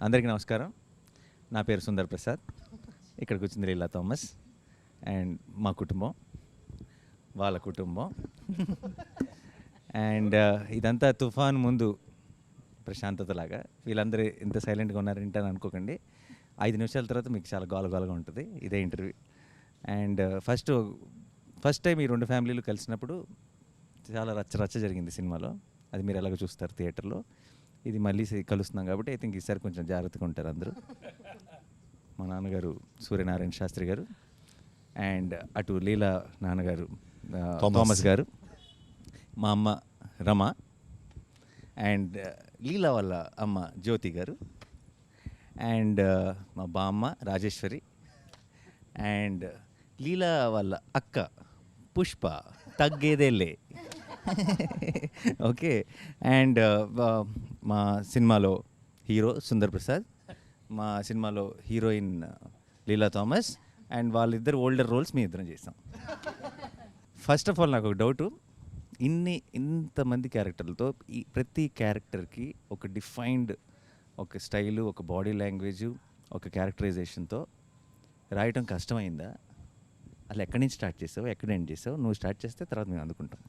అందరికీ నమస్కారం. నా పేరు సుందర్ ప్రసాద్. ఇక్కడికి వచ్చింది లీలా థామస్ అండ్ మా కుటుంబం, వాళ్ళ కుటుంబం. అండ్ ఇదంతా తుఫాన్ ముందు ప్రశాంతతలాగా. వీళ్ళందరూ ఇంత సైలెంట్గా ఉన్నారంటే అని అనుకోకండి. 5 నిమిషాల తర్వాత మీకు చాలా గోలగోలగా ఉంటుంది ఇదే ఇంటర్వ్యూ. అండ్ ఫస్ట్ టైం ఈ 2 ఫ్యామిలీలు కలిసినప్పుడు చాలా రచ్చ జరిగింది సినిమాలో. అది మీరు ఎలాగో చూస్తారు థియేటర్లో. ఇది మళ్ళీ కలుస్తున్నాం కాబట్టి ఐ థింక్ ఈసారి కొంచెం జాగ్రత్తగా ఉంటారు అందరూ. మా నాన్నగారు సూర్యనారాయణ శాస్త్రి గారు, అండ్ అటు లీలా నాన్నగారు థామస్ గారు, మా అమ్మ రమ, అండ్ లీలా వాళ్ళ అమ్మ జ్యోతి గారు, అండ్ మా బామ్మ రాజేశ్వరి, అండ్ లీలా వాళ్ళ అక్క పుష్ప తగ్గేదేలే. ఓకే. అండ్ మా సినిమాలో హీరో సుందర్ ప్రసాద్, మా సినిమాలో హీరోయిన్ లీలా థామస్, అండ్ వాళ్ళిద్దరు ఓల్డర్ రోల్స్ మీ ఇద్దరం చేసాం. ఫస్ట్ ఆఫ్ ఆల్ నాకు ఒక డౌటు, ఇంతమంది క్యారెక్టర్లతో ఈ ప్రతి క్యారెక్టర్కి ఒక డిఫైన్డ్ ఒక స్టైలు, ఒక బాడీ లాంగ్వేజు, ఒక క్యారెక్టరైజేషన్తో రాయటం కష్టమైందా? అలా ఎక్కడి నుంచి స్టార్ట్ చేసావు, ఎక్కడ ఎండ్ చేసావు? నువ్వు స్టార్ట్ చేస్తే తర్వాత మేము అందుకుంటాం.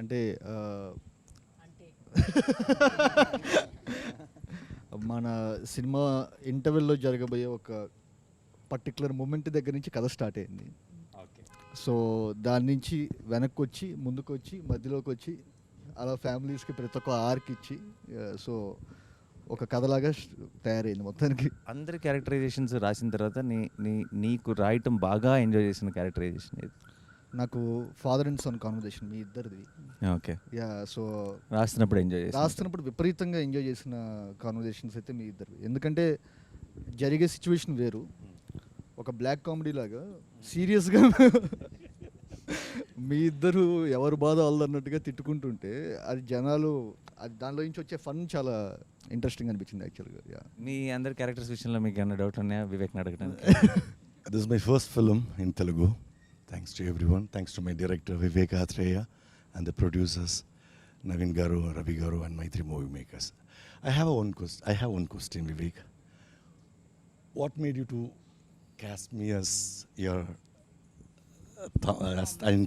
అంటే మన సినిమా ఇంటర్వెల్లో జరగబోయే ఒక పర్టికులర్ మూమెంట్ దగ్గర నుంచి కథ స్టార్ట్ అయింది. సో దాని నుంచి వెనక్కి వచ్చి, ముందుకు వచ్చి, మధ్యలోకి వచ్చి, అలా ఫ్యామిలీస్కి ప్రతి ఒక్క ఆర్క్ ఇచ్చి, సో ఒక కథలాగా తయారైంది మొత్తానికి. అందరి క్యారెక్టరైజేషన్స్ రాసిన తర్వాత నీకు రాయటం బాగా ఎంజాయ్ చేసిన క్యారెక్టరైజేషన్ ఏది? నాకు ఫాదర్ అండ్ సన్ కాన్వర్జేషన్ మీ ఇద్దరిది. ఓకే. యా. సో రాస్తున్నప్పుడు విపరీతంగా ఎంజాయ్ చేసిన కాన్వర్జేషన్స్ అయితే మీ ఇద్దరివి. ఎందుకంటే జరిగే సిచ్యువేషన్ వేరు, ఒక బ్లాక్ కామెడీ లాగా సీరియస్గా మీ ఇద్దరు ఎవరు బాధ వాళ్ళన్నట్టుగా తిట్టుకుంటుంటే అది జనాలు, అది దానిలో నుంచి వచ్చే ఫన్ చాలా ఇంట్రెస్టింగ్ అనిపించింది యాక్చువల్గా. మీ అందరి క్యారెక్టర్స్ విషయంలో మీకు ఏమైనా డౌట్ ఉన్నాయా వివేక్ని అడగడానికి? This is my first film in Telugu. Thanks to everyone. Thanks to my director Vivek, Athreya, and the producers Navin Garu, Ravi Garu, and my 3 movie makers. I have one question, Vivek. What made you to cast me as your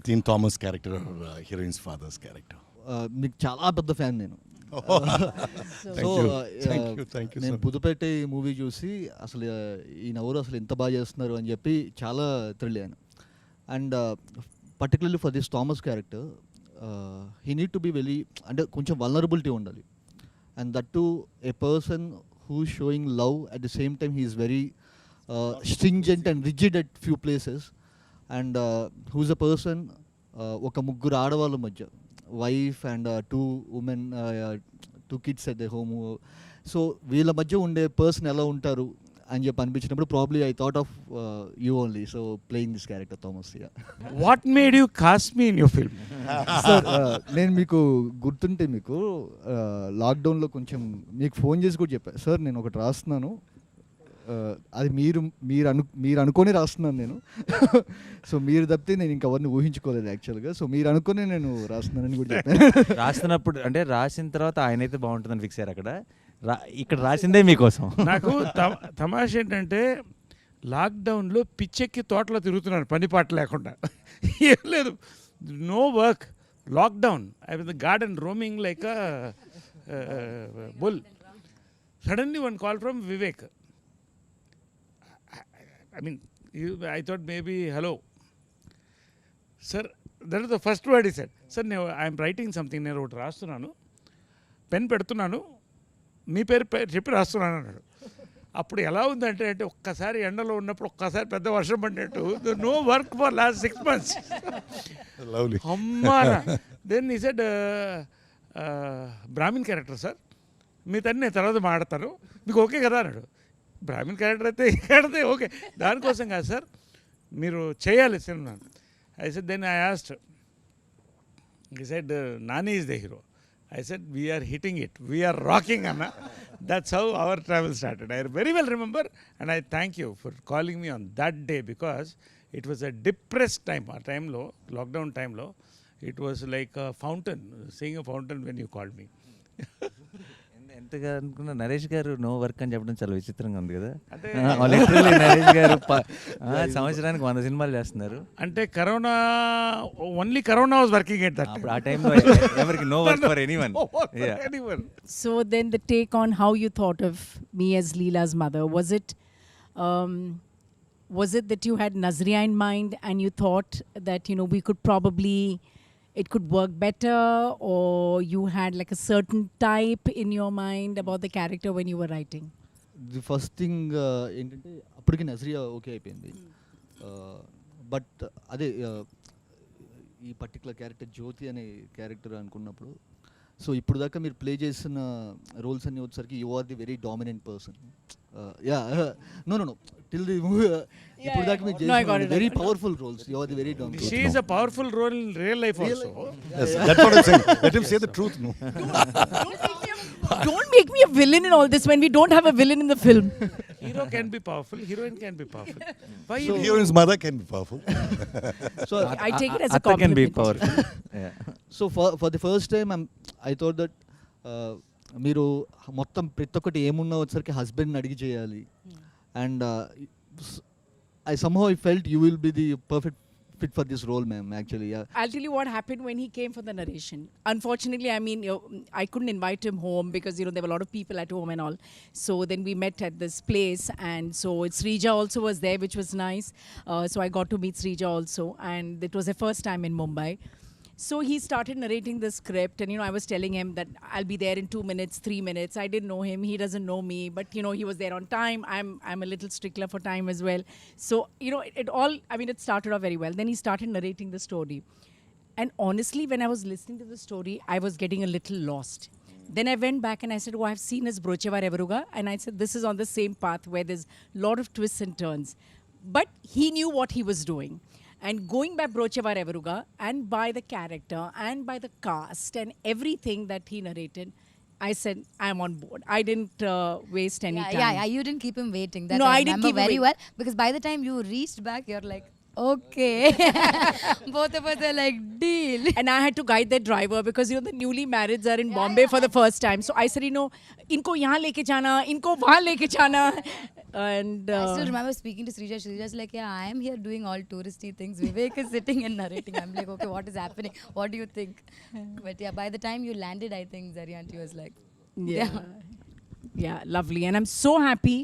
Teen Thomas character or heroine's father's character? మీకు చాలా పెద్ద fan నేను. నేను పుదుపేట movie చూసి అసలు ఈయన ఎవరు అసలు ఎంత బాగా చేస్తున్నారు అని చెప్పి చాలా థ్రిల్ అయ్యాను. And particularly for this Thomas character he need to be very, అంటే కొంచెం వల్నరబిలిటీ ఉండాలి. And that to a person who showing love at the same time he is very stringent and rigid at few places. And whose a person, ఒక ముగ్గురు ఆడవాళ్ళ మధ్య, wife and 2 women, 2 kids at the home. So వీళ్ళ మధ్య ఉండే person ఎలా ఉంటారు అని చెప్పి అనిపించినప్పుడు probably I thought of you only. So playing this character Thomas. What made you cost me in your film? Sir, నేను మీకు గుర్తుంటే మీకు లాక్డౌన్లో కొంచెం మీకు ఫోన్ చేసి కూడా చెప్పాను, సార్ నేను ఒకటి రాస్తున్నాను, అది మీరు అనుకొని రాస్తున్నాను నేను. సో మీరు తప్పితే నేను ఇంకెవరిని ఊహించుకోలేదు యాక్చువల్గా. సో మీరు అనుకుని నేను రాస్తున్నానని కూడా చెప్పాను. రాస్తున్నప్పుడు అంటే రాసిన తర్వాత ఆయన అయితే బాగుంటుందని ఫిక్స్ అయ్యారు. అక్కడ ఇక్కడ రాసిందే మీకోసం. నాకు తమాష ఏంటంటే లాక్డౌన్లో పిచ్చెక్కి తోటలో తిరుగుతున్నాను పని పాట లేకుండా. ఏం లేదు, no work, lockdown. I was the garden roaming like a bull. Suddenly one call from Vivek. I mean, I thought maybe, hello. Sir, that is the first word he said. Sir, I am writing something. నేను ఒకటి రాస్తున్నాను, pen పెడుతున్నాను, మీ పేరు చెప్పి రాస్తున్నాను అన్నాడు. అప్పుడు ఎలా ఉందంటే ఒక్కసారి ఎండలో ఉన్నప్పుడు ఒక్కసారి పెద్ద వర్షం పడినట్టు, no work for last 6 months. అమ్మా. Then he said, Brahmin character sir, మీ తన్ని నేను తర్వాత మాడతాను, మీకు ఓకే కదా అన్నాడు. బ్రాహ్మిన్ క్యారెక్టర్ అయితే ఇక్కడైతే ఓకే, దానికోసం కాదు సార్, మీరు చేయాలి సినిమా. I said, then I asked, he said Nani is the hero. I said we are hitting it, we are rocking, Anna. That's how our travel started. I very well remember, and I thank you for calling me on that day, because it was a depressed time. Our time lo, lockdown time lo, it was like a fountain, seeing a fountain when you called me. ఎంతగా అనుకున్నా నరేష్ గారు no work అని చెప్పడం చాలా విచిత్రంగా ఉంది కదా. అంటే లిటరల్లీ నరేష్ గారు సంవత్సరానికి 100 సినిమాలు చేస్తున్నారు. అంటే corona only corona was working at that అప్పుడు ఆ టైంలో ఎవరికి no work for anyone. So then the take on how you thought of me as Leela's mother, was it that you had Nazriya in mind and you thought that, you know, we could probably, it could work better, or you had like a certain type in your mind about the character when you were writing? The first thing ఏంటంటే అప్పటికి Nazriya okay అయిపోయింది. But అదే ఈ particular character జ్యోతి అనే character అనుకున్నప్పుడు, so ఇప్పుడు దాకా మీరు ప్లే చేసిన రోల్స్ అన్ని వచ్చేసరికి you are the very dominant person. Yeah no no no till the ఇప్పుడు దాకా మీరు చేసిన very powerful roles, you are the very dominant. She is a powerful role in real life also. Yes, that's what I'm saying. Let him say the truth, no? Don't make me a villain in all this when we don't have a villain in the film. Hero can be powerful, heroine can be powerful. Why So heroine's mother can be powerful. So I take it as a Atta can be compliment. powerful. So for the first time I thought that మీరు మొత్తం ప్రతి ఒక్కటి ఏమున్నా వచ్చేసరికి హస్బెండ్ని అడిగి చేయాలి. And I somehow I felt you will be the perfect fit for this role, ma'am, actually. Yeah. I'll tell you what happened when he came for the narration. Unfortunately, I mean, I couldn't invite him home because, you know, there were a lot of people at home and all. So then we met at this place, and so Srija also was there, which was nice. So I got to meet Srija also, and it was the first time in Mumbai. So he started narrating the script, and, you know, I was telling him that I'll be there in 2 minutes, 3 minutes. I didn't know him, he doesn't know me, but, you know, he was there on time. I'm a little stickler for time as well. So, you know, it started off very well. Then he started narrating the story. And honestly, when I was listening to the story, I was getting a little lost. Then I went back and I said, oh, I've seen his Brochevar Evaruga. And I said, this is on the same path where there's a lot of twists and turns. But he knew what he was doing. And going by Brochevar Evaruga and by the character and by the cast and everything that he narrated, I said, I'm on board. I didn't waste any time. Yeah, you didn't keep him waiting. That No, I I didn't remember keep him very waiting. well, because by the time you reached back, you're like, okay. Both of us are like, deal. And I had to guide that driver because, you know, the newly marrieds are in Bombay for the first time. So I said, you know, inko yahan leke jana, inko wahan leke jana. And I still remember speaking to Srija. Srija's like, yeah, I am here doing all touristy things. Vivek is sitting and narrating. I'm like, okay, what is happening? What do you think? But yeah, by the time you landed, I think Zaryanti was like, yeah, lovely. And I'm so happy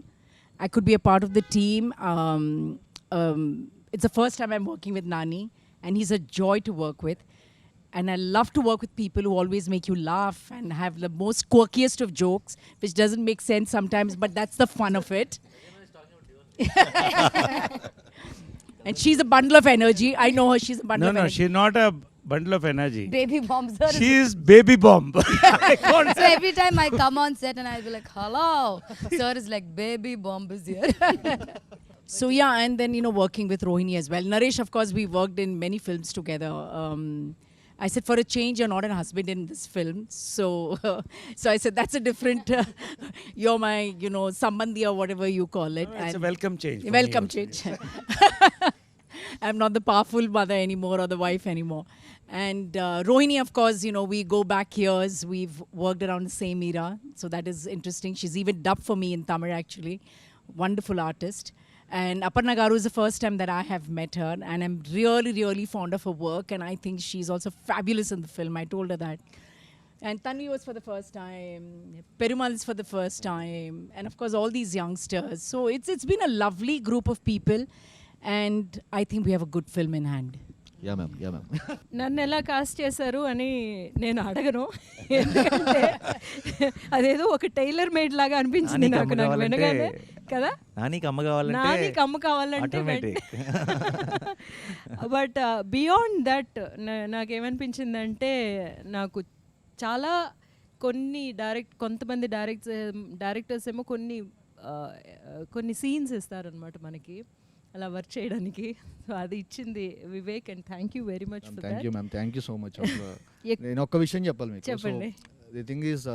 I could be a part of the team. It's the first time I'm working with Nani, and he's a joy to work with. And I love to work with people who always make you laugh and have the most quirkiest of jokes, which doesn't make sense sometimes, but that's the fun of it. And she's a bundle of energy. I know her, she's a bundle of No, energy. she's not a bundle of energy. baby bomb, sir. She is baby bomb. So every time I come on set and I'll be like, hello. Sir is like, baby bomb is here. So yeah, and then, you know, working with Rohini as well. Naresh, of course, we worked in many films together. I said, for a change, you're not a husband in this film. So so I said, that's a different, you're my, you know, sambandhi or whatever you call it. It's a welcome change. for me Welcome also. change. I'm not the powerful mother anymore or the wife anymore. And Rohini, of course, you know, we go back years. We've worked around the same era. So that is interesting. She's even dubbed for me in Tamil, actually. Wonderful artist. And Aparna Garu is the first time that I have met her. And I'm really, really fond of her work. And I think she's also fabulous in the film. I told her that. And Tanvi was for the first time. Perumal is for the first time. And of course, all these youngsters. So it's been a lovely group of people. And I think we have a good film in hand. Yeah ma'am, yeah ma'am. నన్ను ఎలా cost చేశారు అని నేను అడగను, ఎందుకంటే అదేదో ఒక tailor made లాగా అనిపించింది నాకు వినగానే కదా. నానికి అమ్మ కావాలంటే నానికి అమ్మ కావాలంటే automatic. బట్ బియాండ్ దట్ నాకేమనిపించిందంటే, నాకు చాలా కొంతమంది డైరెక్టర్స్ ఏమో కొన్ని సీన్స్ ఇస్తారనమాట మనకి అలా వర్క్ చేయడానికి. సో అది ఇచ్చింది Vivek, and thank you very much for thank you that. Ma'am, thank you so much. నేను ఒక్క విషయం చెప్పాలి మీకు. చెప్పండి. ది థింగ్ ఈజ్,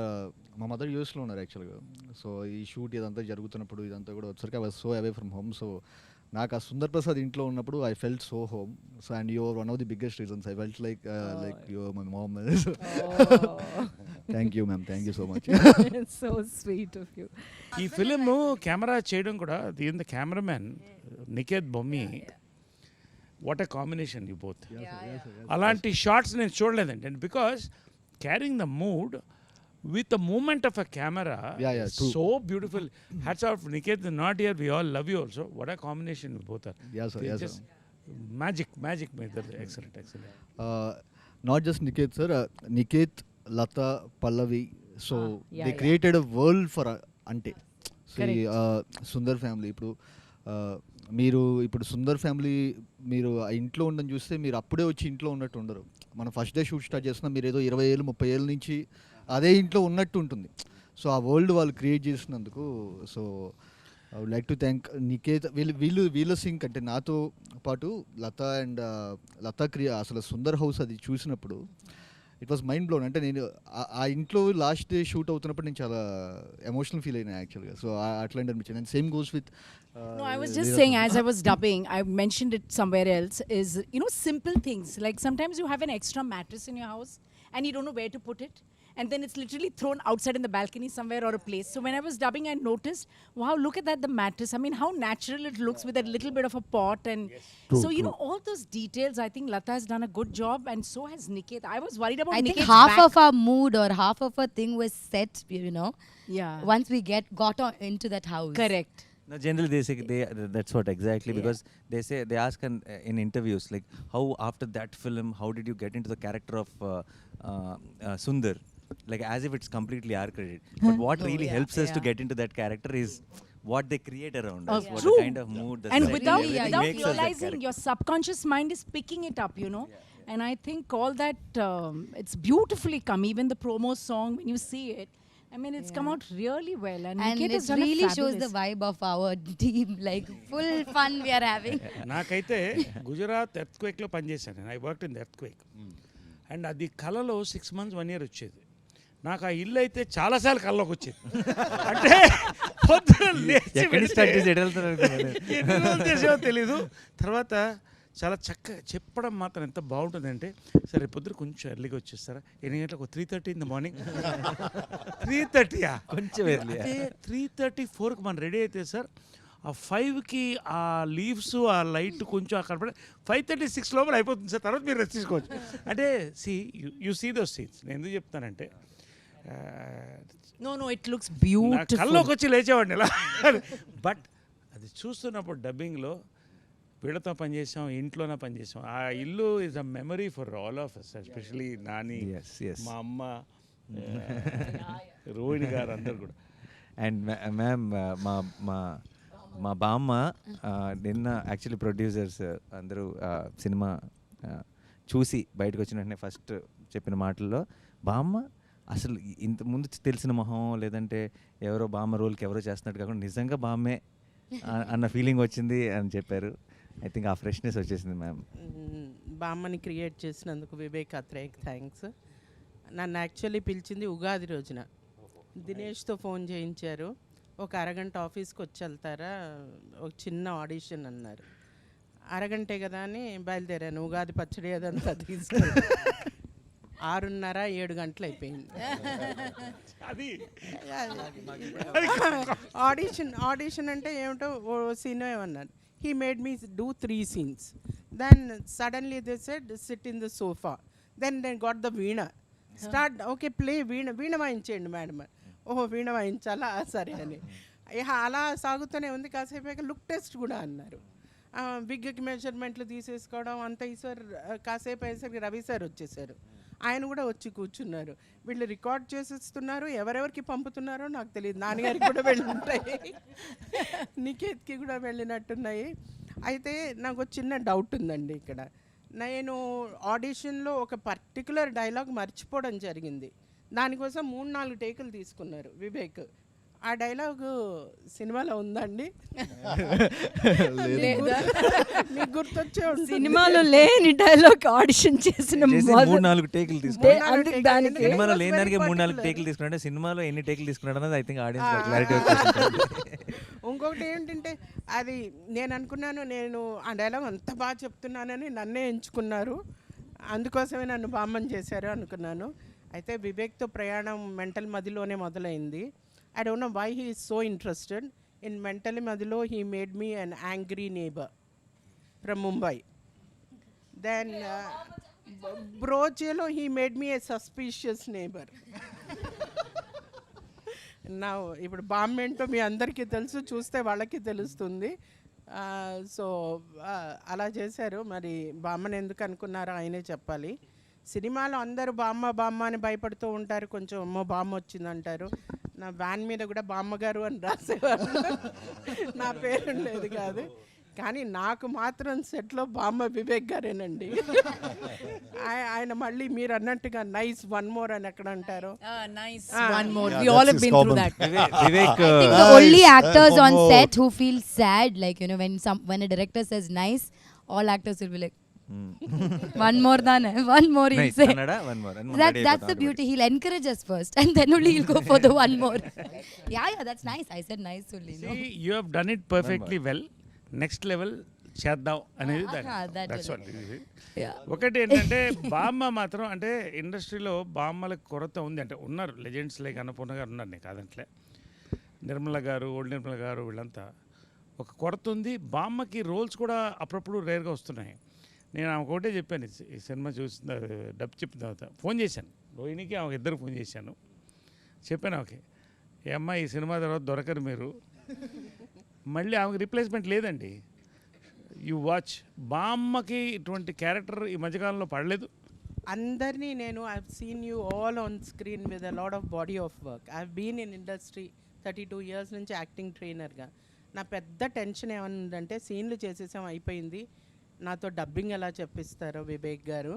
మా మదర్ యూఎస్లో ఉన్నారు యాక్చువల్గా. సో ఈ షూట్ ఇదంతా జరుగుతున్నప్పుడు ఇదంతా కూడా వచ్చరికి I was so away from home. So నాకు ఆ సుందర్ ప్రసాద్ ఇంట్లో ఉన్నప్పుడు I felt so home. So and you are one of the biggest reasons. I felt like you are my mom. Thank you ma'am, thank you so much. So sweet of you. ఈ film camera చేయడం కూడా దీని cameraman Niketh Bommi, what a combination you both. అలాంటి shorts నేను చూడలేదండి. And because carrying the mood with the movement of a camera, true. so beautiful. Hats off, Niket is not here, we all love you also. What a combination you both are. Yes sir, yes just sir. magic my brother. Excellent. Not just Niket sir, Niket, Lata, Pallavi, so yeah, they yeah. created a world for ante. So Correct. Sundar family ఇప్పుడు మీరు ఇప్పుడు Sundar family మీరు ఆ ఇంట్లో ఉండని చూస్తే మీరు అప్పుడే వచ్చి ఇంట్లో ఉన్నట్టు ఉండరు. మనం ఫస్ట్ డే షూట్ స్టార్ట్ చేస్తున్నాం, మీరు ఏదో 20 ఏళ్ళు 30 ఏళ్ళ నుంచి అదే ఇంట్లో ఉన్నట్టు ఉంటుంది. సో ఆ వరల్డ్ వాళ్ళు క్రియేట్ చేసినందుకు so I would like to thank Niketh. వీళ్ళ సింక్ అంటే నాతో పాటు లతా అండ్ లతా అసలు సుందర్ హౌస్ అది చూసినప్పుడు ఇట్ వాస్ మైండ్ బ్లోన్. అంటే నేను ఆ ఇంట్లో లాస్ట్ డే షూట్ అవుతున్నప్పుడు నేను చాలా ఎమోషనల్ ఫీల్ అయినా యాక్చువల్గా. సో అట్లాంటి అనిపించింది. And same goes with No, I was just saying, as I was dubbing, I mentioned it somewhere else, is, simple things. Like sometimes you have an extra mattress in your house and you don't know where to put it. And then it's literally thrown outside in the balcony somewhere or a place. So when I was dubbing, I noticed, wow, look at that, the mattress. I mean, how natural it looks with a little bit of a pot. And so, all those details, I think Lata has done a good job, and so has Niket. I was worried about I think Niket's half back. of our mood or half of our thing was set, Yeah. once we got into that house. Correct. No, generally they say that's what exactly, because they ask in interviews like, how after that film, how did you get into the character of Sundar, like as if it's completely our credit. But what really helps us to get into that character is what they create around us, what True. the kind of mood, the And setting, without everything makes us that realizing, character. your subconscious mind is picking it up, And I think all that, it's beautifully come. Even the promo song, when you see it, I mean, it's come out really well. And And Niket it has done really a shows the fabulous. vibe of our team, like full fun we are having. నాకైతే గుజరాత్ ఎర్త్క్వేక్లో పనిచేశాను నేను. I work in the earthquake. And అది కళలో 6 months 1 year వచ్చేది. నాకు ఆ ఇల్లు అయితే చాలాసార్లు కళ్ళలోకి వచ్చేది. అంటే పొద్దున లేచి ఎక్కడి స్టార్ట్ చేసి ఎటు వెళ్తారు అనుకున్నాను. ఎన్ని రోజులు చేసేవో తెలీదు. తర్వాత చాలా చక్కగా చెప్పడం మాత్రం ఎంత బాగుంటుందంటే, సరే పొద్దున కొంచెం ఎర్లీగా వచ్చేస్తారా, 8 గంటలకు 3:30 in the morning. 3:30 కొంచెం early. 3:34కి మనం రెడీ అయితే సార్, ఆ 5కి ఆ లీవ్స్ ఆ లైట్ కొంచెం అక్కడ పడి 5:36 లోపల అయిపోతుంది సార్. తర్వాత మీరు రెస్ట్ తీసుకోవచ్చు. అంటే యూ సీ దోస్ సీన్స్. నేను ఎందుకు చెప్తానంటే, No, it looks నా beautiful. కల్లోకి వచ్చి లేచేవాడిని ఇలా. బట్ అది చూస్తున్నప్పుడు డబ్బింగ్లో వీళ్ళతో పనిచేసాం, ఇంట్లోనే పనిచేసాం. ఆ ఇల్లు is a memory for all of us, especially Nani, Yes. మా అమ్మ, రోహిణి గారు అందరు కూడా. అండ్ మ్యామ్ మా బామ్మ నిన్న యాక్చువల్లీ ప్రొడ్యూసర్స్ అందరూ సినిమా చూసి బయటకు వచ్చిన వెంటనే ఫస్ట్ చెప్పిన మాటల్లో, బామ్మ అసలు ఇంత ముందు తెలిసిన మొహం లేదంటే ఎవరో బామ్మ రోల్కి ఎవరో చేస్తున్నట్టు కాకుండా నిజంగా బామ్మే అన్న ఫీలింగ్ వచ్చింది అని చెప్పారు. ఐ థింక్ ఆ ఫ్రెష్నెస్ వచ్చేసింది మ్యామ్. బామ్మని క్రియేట్ చేసినందుకు వివేక్ అత్రేయకి థ్యాంక్స్. నన్ను యాక్చువల్లీ పిలిచింది ఉగాది రోజున. దినేష్తో ఫోన్ చేయించారు, ఒక అరగంట ఆఫీస్కి వచ్చి వెళ్తారా, ఒక చిన్న ఆడిషన్ అన్నారు. అరగంటే కదా అని బయలుదేరాను. ఉగాది పచ్చడి అదంతా తీసుకుని 6:30 7 గంటలు అయిపోయింది. అది ఆడిషన్ అంటే ఏమిటో ఓ సీన్ ఏమన్నారు. He made me do 3 scenes. Then suddenly they said, sit in the sofa. Then they got the veena. Start, okay, play veena. Veena వాయించేయండి మేడం. ఓహో వీణ వాయించాలా, సరే అని. అలా సాగుతూనే ఉంది. కాసేపు లుక్ టెస్ట్ కూడా అన్నారు. విగ్కి మెజర్మెంట్లు తీసేసుకోవడం అంత ఈసారి కాసేపు అయ్యేసరికి రవి సార్ వచ్చేసారు. ఆయన కూడా వచ్చి కూర్చున్నారు. వీళ్ళు రికార్డ్ చేసేస్తున్నారు, ఎవరెవరికి పంపుతున్నారో నాకు తెలియదు. నాన్నగారికి కూడా వెళ్ళినట్టున్నాయి, నికేత్కి కూడా వెళ్ళినట్టున్నాయి. అయితే నాకు ఒక చిన్న డౌట్ ఉందండి ఇక్కడ. నేను ఆడిషన్లో ఒక పర్టికులర్ డైలాగ్ మర్చిపోవడం జరిగింది. దానికోసం 3-4 టేకులు తీసుకున్నారు వివేక్. ఆ డైలాగ్ సినిమాలో ఉందండి? మీకు గుర్తొచ్చే ఉంటుంది. సినిమాలో లేని డైలాగ్ ఆడిషన్ చేసిన 3-4 టేకులు తీసుకున్నాడు. దానికి సినిమాలో లేని దానికి 3-4 టేకులు తీసుకున్నాడు. సినిమాలో ఎన్ని టేకులు తీసుకున్నాడు అన్నది ఐ థింక్ ఆడియన్స్ క్లారిటీ వచ్చేసింది. ఇంకొకటి ఏంటంటే అది నేను అనుకున్నాను, నేను ఆ డైలాగ్ అంత బాగా చెప్తున్నానని నన్నే ఎంచుకున్నారు, అందుకోసమే నన్ను బామ్మని చేశారు అనుకున్నాను. అయితే వివేక్తో ప్రయాణం మెంటల్ మదిలోనే మొదలైంది. I don't know why he is so interested in mental Madhilo. He made me an angry neighbour from Mumbai. Then బ్రోచేలో he made me a suspicious neighbour. నా ఇప్పుడు బామ్మ ఏంటో మీ అందరికీ తెలుసు, చూస్తే వాళ్ళకి తెలుస్తుంది. సో అలా చేశారు. మరి బామ్మని ఎందుకు అనుకున్నారో ఆయనే చెప్పాలి. సినిమాలో అందరూ బామ్మ బామ్మ అని భయపడుతూ ఉంటారు, కొంచెం అమ్మో బామ్మ వచ్చిందంటారు. నా వ్యాన్ మీద కూడా బామ్మగారు అని రాసేవారు, నా పేరు ఉండేది కాదు. కానీ నాకు మాత్రం సెట్లో బామ్మ వివేక్ గారేనండి. ఆయన మళ్ళీ మీరు అన్నట్టుగా నైస్ వన్ మోర్ అని ఎక్కడ అంటారు. Nice. One more. We all have been through that. Vivek, I think the only actors on set who feel sad, like, you know, when a director says nice, all actors will be like, one more than one more he'll nice say. Kannada, one more. That's the beauty. He'll encourage us first, and then only he'll go for the one more. Yeah, that's nice. I said nice only. No? See, you have done it perfectly well. Next level చేద్దాం అనేది that's what. ఒకటి ఏంటంటే బామ్మ మాత్రం అంటే ఇండస్ట్రీలో బామ్మలకు కొరత ఉంది. అంటే ఉన్నారు లెజెండ్స్ లైక్ అన్నపూర్ణ గారు ఉన్నారు, నేను కాదంటలే, నిర్మల గారు, ఓల్డ్ నిర్మల గారు, వీళ్ళంతా ఒక కొరత ఉంది. బామ్మకి రోల్స్ కూడా అప్పుడప్పుడు రేర్గా వస్తున్నాయి. నేను ఆమె ఒకటే చెప్పాను, ఈ సినిమా చూసిన డబ్బు చెప్పిన తర్వాత ఫోన్ చేశాను రోహిణికి, ఆమె ఇద్దరు ఫోన్ చేశాను. చెప్పాను ఓకే ఏ అమ్మ ఈ సినిమా తర్వాత దొరకరు మీరు, మళ్ళీ ఆమెకు రిప్లేస్మెంట్ లేదండి. You watch. బామ్మకి ఇటువంటి క్యారెక్టర్ ఈ మధ్యకాలంలో పడలేదు. అందరినీ నేను I have seen you all on screen with a lot of body of work. I have been in industry 32 years నుంచి యాక్టింగ్ ట్రైనర్గా. నా పెద్ద టెన్షన్ ఏమన్నదంటే సీన్లు చేసేసాం అయిపోయింది, నాతో డబ్బింగ్ ఎలా చెప్పిస్తారో వివేక్ గారు.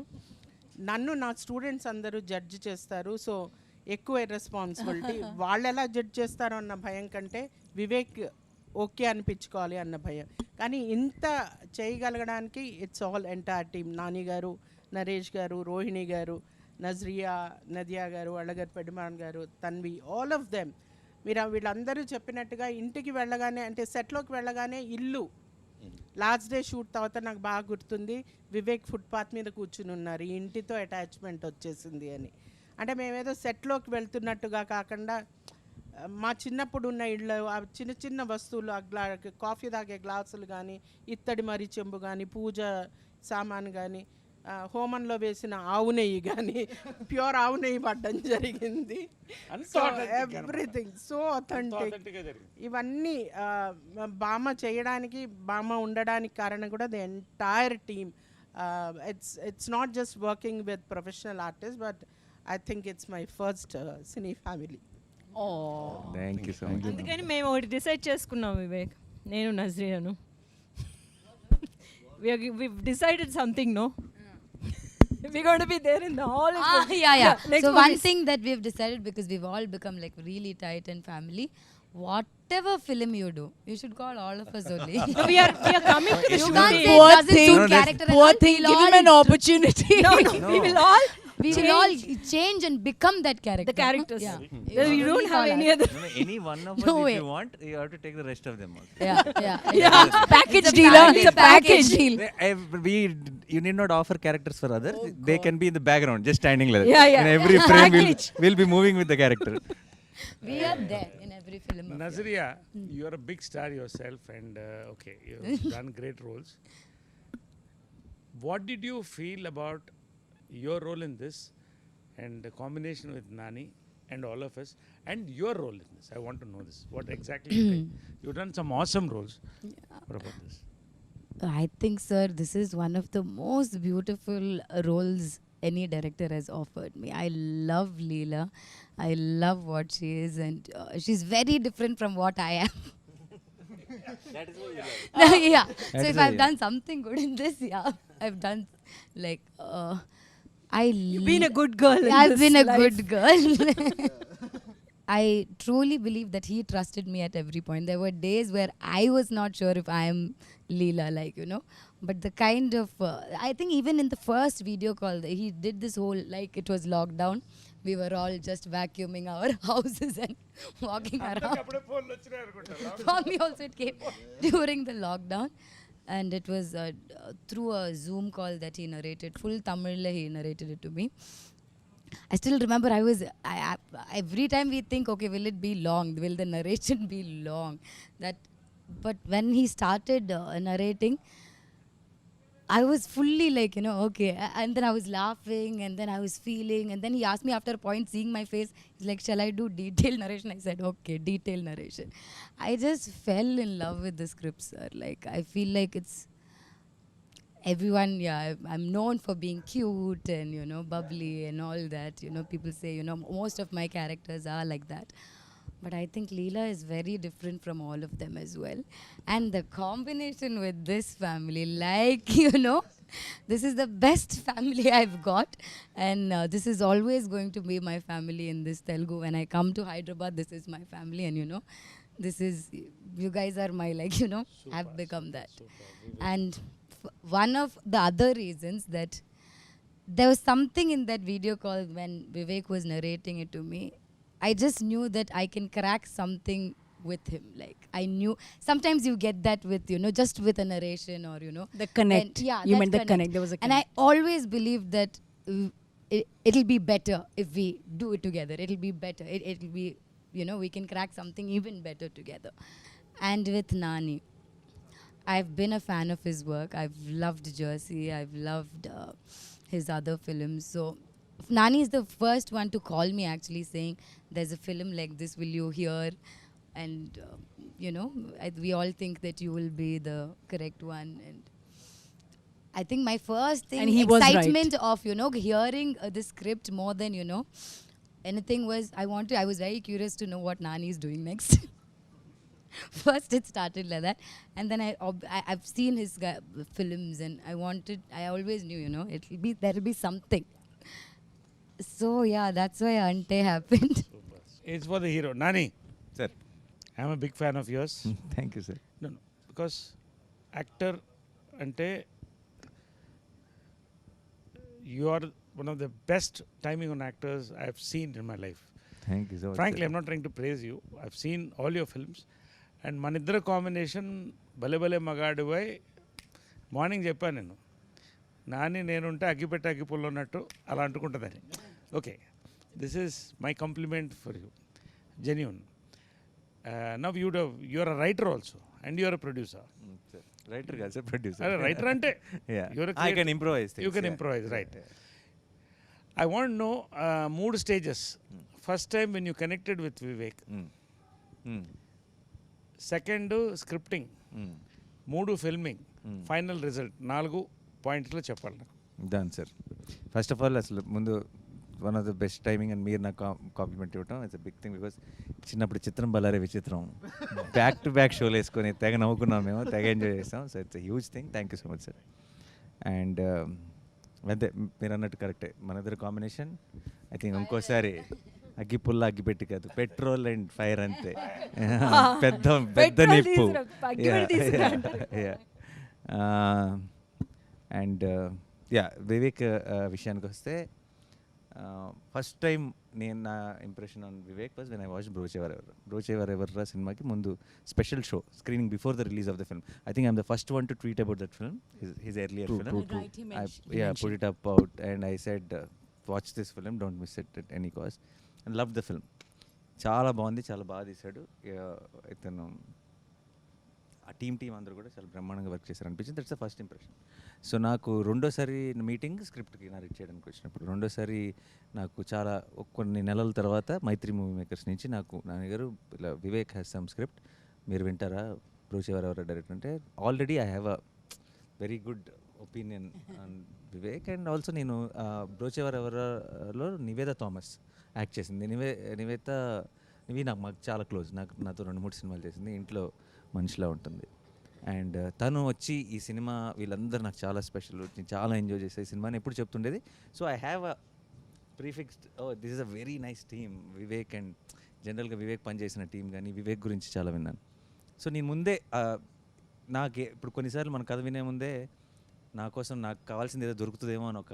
నన్ను నా స్టూడెంట్స్ అందరూ జడ్జ్ చేస్తారు, సో ఎక్కువ రెస్పాన్సిబిలిటీ. వాళ్ళు ఎలా జడ్జ్ చేస్తారో అన్న భయం కంటే వివేక్ ఓకే అనిపించుకోవాలి అన్న భయం. కానీ ఇంత చేయగలగడానికి it's all entire team. Nani garu, Naresh గారు, రోహిణి గారు, నజ్రియా, నదియా గారు, అళ్ళగారు, పెడుమాన్ గారు, తన్వి, ఆల్ ఆఫ్ దెమ్. మీరు వీళ్ళందరూ చెప్పినట్టుగా ఇంటికి వెళ్ళగానే, అంటే సెట్లోకి వెళ్ళగానే ఇల్లు లాస్ట్ డే షూట్ తర్వాత నాకు బాగా గుర్తుంది, వివేక్ ఫుట్పాత్ మీద కూర్చుని ఉన్నారు, ఈ ఇంటితో అటాచ్మెంట్ వచ్చేసింది అని. అంటే మేమేదో సెట్లోకి వెళ్తున్నట్టుగా కాకుండా మా చిన్నప్పుడు ఉన్న ఇళ్ళు, ఆ చిన్న చిన్న వస్తువులు, ఆ కాఫీ తాగే గ్లాసులు కానీ, ఇత్తడి మరి చెంబు కానీ, పూజ సామాన్ కానీ, హోమంలో వేసిన ఆవు నెయ్యి కానీ, ప్యూర్ ఆవు నెయ్యి పడ్డం జరిగింది. So everything so authentic. ఇవన్నీ బామ్మ చేయడానికి, బామ్మ ఉండడానికి కారణం కూడా the entire team. It's not just working with professional artist, but I think it's my first cine family. Thank you so much. అందుకని మేము ఒకటి డిసైడ్ చేసుకున్నాం వివేక్, నేను నజ్రియాను. we've decided something, no? We're going to be there in the hall. Yeah. Next So one movies. thing that we've decided, because we've all become like really tight and family, whatever film you do, you should call all of us only. we are coming to the You can't shooting. say Poor it doesn't thing. suit No, character and Poor all. thing, We'll give him all an opportunity. No, we will all change and become that character. the characters. Yeah. You don't have any other. Any one of us, No if way. you want, you have to take the rest of them also. Yeah. Package It's a deal. package. It's a package deal. You need not offer characters for others. They can be in the background, just standing like that. Yeah. In every frame, Package. we'll be moving with the character. We are there in every film. of yours. Nazriya, you are a big star yourself, and okay, you've done great roles. What did you feel about your role in this, and the combination with Nani and all of us, and your role in this? I want to know this. What exactly you think? You've done some awesome roles. What about this? I think, sir, this is one of the most beautiful roles any director has offered me. I love Leela. I love what she is, and she's very different from what I am. That is what you like. Yeah. That So is if why I've you done something good in this, yeah, I've done like You've been a good girl. in I've this been a life. good girl. I truly believe that he trusted me at every point. There were days where I was not sure if I am Leela, like, you know. But the I think even in the first video call, he did this whole, like, it was lockdown. we were all just vacuuming our houses and walking around. అప్పుడే ఫోన్లు వచ్చినాయి అనుకుంటా. For me also it came during the lockdown, and it was through a Zoom call that he narrated. Full Tamil he narrated it to me. I still remember every time we think, okay, will it be long? Will the narration be long? But when he started narrating, I was fully like, okay. And then I was laughing, and then I was feeling, and then he asked me after a point, seeing my face, he's like, shall I do detailed narration? I said, okay, detailed narration. I just fell in love with the script, sir. Like, I feel like it's everyone, I'm known for being cute and, bubbly and all that. People say, most of my characters are like that. But I think Leela is very different from all of them as well. And the combination with this family, like, this is the best family I've got. And this is always going to be my family in this Telugu. When I come to Hyderabad, this is my family. And, this is, you guys are my, like, I've become that. And one of the other reasons that there was something in that video call when Vivek was narrating it to me, I just knew that I can crack something with him. Like, I knew sometimes you get that with, just with a narration or, The connect. You that meant the connect. There was a And connect. I always believed that it'll be better if we do it together. It'll be better. It'll be, we can crack something even better together. And with Nani, I've been a fan of his work. I've loved Jersey. I've loved his other films. So Nani is the first one to call me actually saying, there's a film like this, will you hear? And, we all think that you will be the correct one. And I think my first thing, And he was right. excitement of, hearing the script more than, anything was, I was very curious to know what Nani is doing next. First it started like that, and then I've seen his films, and I always knew, there'll be something. So yeah, that's why Ante happened. It's for the hero. Nani, Sir. I'm a big fan of yours. Thank you, sir. No, because actor ante you are one of the best timing on actors I've seen in my life. Thank you so much. Frankly, sir. I'm not trying to praise you. I've seen all your films. And మన ఇద్దరు combination భలే భలే మగాడివై morning చెప్పాను నేను, నాని నేనుంటే అగ్గిపెట్టి అగ్గిపుల్ల ఉన్నట్టు అలా అంటుకుంటుందని. Okay, this is my compliment for you, genuine. Now you're a writer also and you're a producer. Writer కాదు సార్, ప్రొడ్యూసర్. అరే రైటర్ అంటే I can improvise things. You can improvise, right. I want know 3 stages. First time when you connected with Vivek, second scripting, 3 filming, final result, 4 పాయింట్స్లో చెప్పాలి నాకు. Done sir. First of all అసలు ముందు one of the best timing and మీరు నాకు compliment ఇవ్వటం it's a big thing. Because చిన్నప్పుడు చిత్రం బలారే విచిత్రం బ్యాక్ టు బ్యాక్ షోలు వేసుకొని తెగ నవ్వుకున్నాం మేము, తెగ ఎంజాయ్ చేస్తాం. So it's a huge thing. Thank you so much sir. And అదే మీరు అన్నట్టు కరెక్టే, మన ఇద్దరు కాంబినేషన్ ఐ థింక్ ఇంకోసారి అగ్గి పుల్ల అగ్గి పెట్టి కాదు, పెట్రోల్ అండ్ ఫైర్ అంతే. పెద్ద పెద్ద నిప్పు. అండ్ వివేక్ విషయానికి వస్తే ఫస్ట్ టైం నా impression on Vivek was when I watch Brochevarevarura సినిమాకి ముందు special show screening before the release of the film. I think I'm the first one to tweet about that film, his earlier film. I put it up out and I said, watch this film, don't miss it at any cost. And loved the film. చాలా బాగుంది, చాలా బాగా తీశాడు ఇతను. ఆ team అందరూ కూడా చాలా బ్రహ్మాండంగా వర్క్ చేశారు అనిపించింది. That's the first impression. So నాకు రెండోసారి మీటింగ్ స్క్రిప్ట్కి నరేట్ చేయడానికి వచ్చినప్పుడు, రెండోసారి నాకు చాలా కొన్ని నెలల తర్వాత మైత్రి మూవీ మేకర్స్ నుంచి నాకు నాన్నగారు ఇలా వివేక్ హ్యాస్ సమ్ స్క్రిప్ట్, మీరు వింటారా, బ్రోచేవరెవర్ డైరెక్టర్ అంటే. Already I have a very good opinion on Vivek. And also నేను బ్రోచేవరెవర్లో నివేద థామస్ యాక్ట్ చేసింది. నివి మాకు చాలా క్లోజ్, నాతో 2-3 సినిమాలు చేసింది, ఇంట్లో మనిషిలా ఉంటుంది. అండ్ తను వచ్చి ఈ సినిమా వీళ్ళందరూ నాకు చాలా స్పెషల్, నేను చాలా ఎంజాయ్ చేసే ఈ సినిమాని ఎప్పుడు చెప్తుండేది. So I have a prefixed, this is a very nice team Vivek. And జనరల్గా వివేక్ పనిచేసిన టీం కానీ వివేక్ గురించి చాలా విన్నాను. సో నేను ముందే ఇప్పుడు కొన్నిసార్లు మన కథ వినే ముందే నా కోసం నాకు కావాల్సింది ఏదో దొరుకుతుందేమో అని ఒక